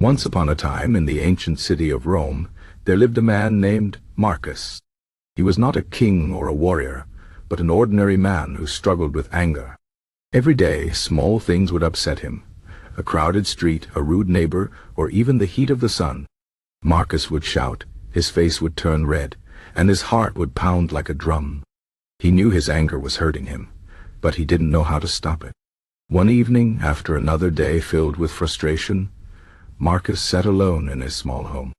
Once upon a time, in the ancient city of Rome, there lived a man named Marcus. He was not a king or a warrior, but an ordinary man who struggled with anger. Every day, small things would upset him. A crowded street, a rude neighbor, or even the heat of the sun. Marcus would shout, his face would turn red, and his heart would pound like a drum. He knew his anger was hurting him, but he didn't know how to stop it. One evening, after another day filled with frustration, Marcus sat alone in his small home.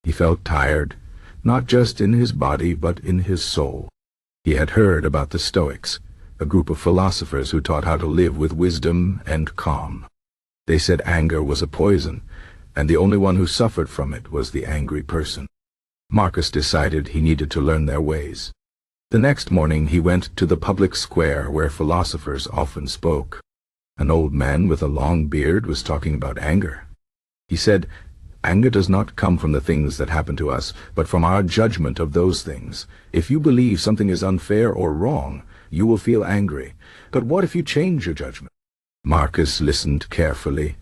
He felt tired, not just in his body but in his soul. He had heard about the Stoics, a group of philosophers who taught how to live with wisdom and calm. They said anger was a poison, and the only one who suffered from it was the angry person. Marcus decided he needed to learn their ways. The next morning he went to the public square where philosophers often spoke. An old man with a long beard was talking about anger. He said, "Anger does not come from the things that happen to us, but from our judgment of those things. If you believe something is unfair or wrong, you will feel angry. But what if you change your judgment?" Marcus listened carefully.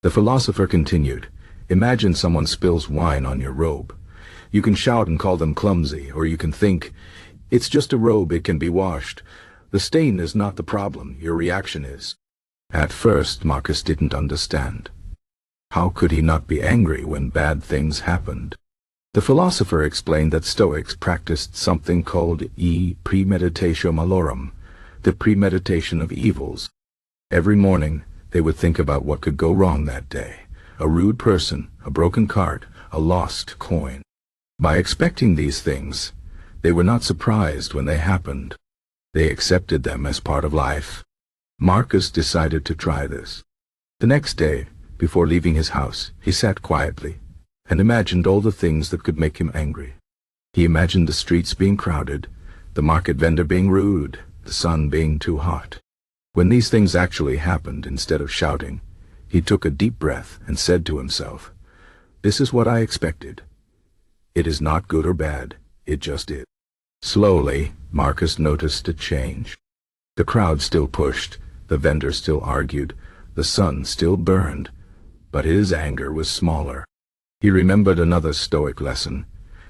The philosopher continued, "Imagine someone spills wine on your robe. You can shout and call them clumsy, or you can think, it's just a robe, it can be washed. The stain is not the problem, your reaction is." At first, Marcus didn't understand. How could he not be angry when bad things happened? The philosopher explained that Stoics practiced something called Premeditatio Malorum, the premeditation of evils. Every morning, they would think about what could go wrong that day. A rude person, a broken cart, a lost coin. By expecting these things, they were not surprised when they happened. They accepted them as part of life. Marcus decided to try this. The next day, before leaving his house, he sat quietly and imagined all the things that could make him angry. He imagined the streets being crowded, the market vendor being rude, the sun being too hot. When these things actually happened, instead of shouting, he took a deep breath and said to himself, "This is what I expected. It is not good or bad, it just is." Slowly, Marcus noticed a change. The crowd still pushed, the vendor still argued, the sun still burned, but his anger was smaller. He remembered another Stoic lesson.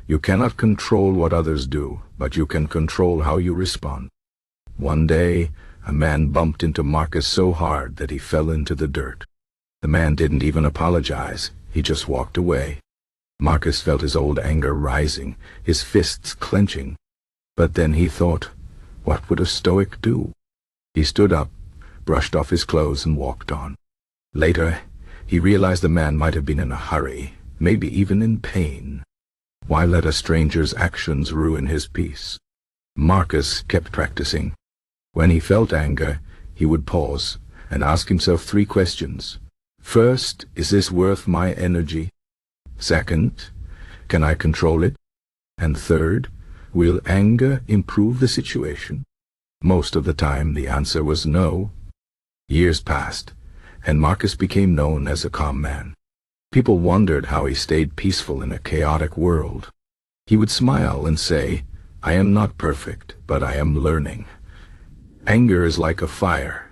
You cannot control what others do, but you can control how you respond. One day, a man bumped into Marcus so hard that he fell into the dirt. The man didn't even apologize, he just walked away. Marcus felt his old anger rising, his fists clenching. But then he thought, what would a Stoic do? He stood up, brushed off his clothes and walked on. Later, he realized the man might have been in a hurry, maybe even in pain. Why let a stranger's actions ruin his peace? Marcus kept practicing. When he felt anger, he would pause and ask himself 3 questions. First, is this worth my energy? Second, can I control it? And third, will anger improve the situation? Most of the time, the answer was no. Years passed, and Marcus became known as a calm man. People wondered how he stayed peaceful in a chaotic world. He would smile and say, "I am not perfect, but I am learning." Anger is like a fire.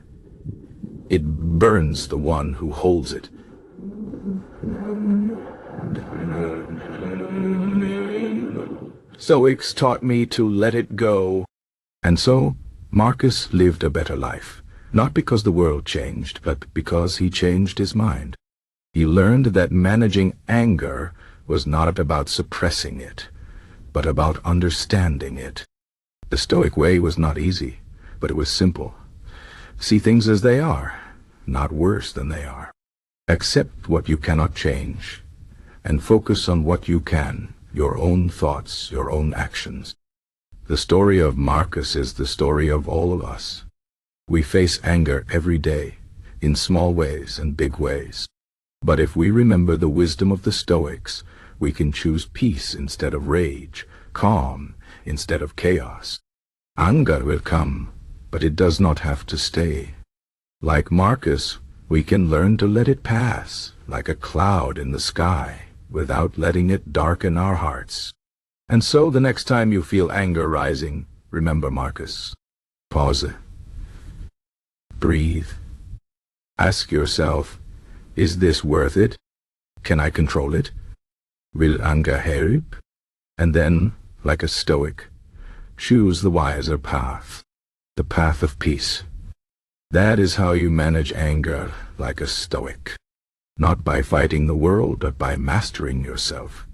It burns the one who holds it. Stoics taught me to let it go. And so, Marcus lived a better life. Not because the world changed, but because he changed his mind. He learned that managing anger was not about suppressing it, but about understanding it. The Stoic way was not easy, but it was simple. See things as they are, not worse than they are. Accept what you cannot change, and focus on what you can, your own thoughts, your own actions. The story of Marcus is the story of all of us. We face anger every day, in small ways and big ways. But if we remember the wisdom of the Stoics, we can choose peace instead of rage, calm instead of chaos. Anger will come, but it does not have to stay. Like Marcus, we can learn to let it pass, like a cloud in the sky, without letting it darken our hearts. And so the next time you feel anger rising, remember Marcus. Pause. Breathe. Ask yourself, is this worth it? Can I control it? Will anger help? And then, like a Stoic, choose the wiser path, the path of peace. That is how you manage anger like a Stoic. Not by fighting the world, but by mastering yourself.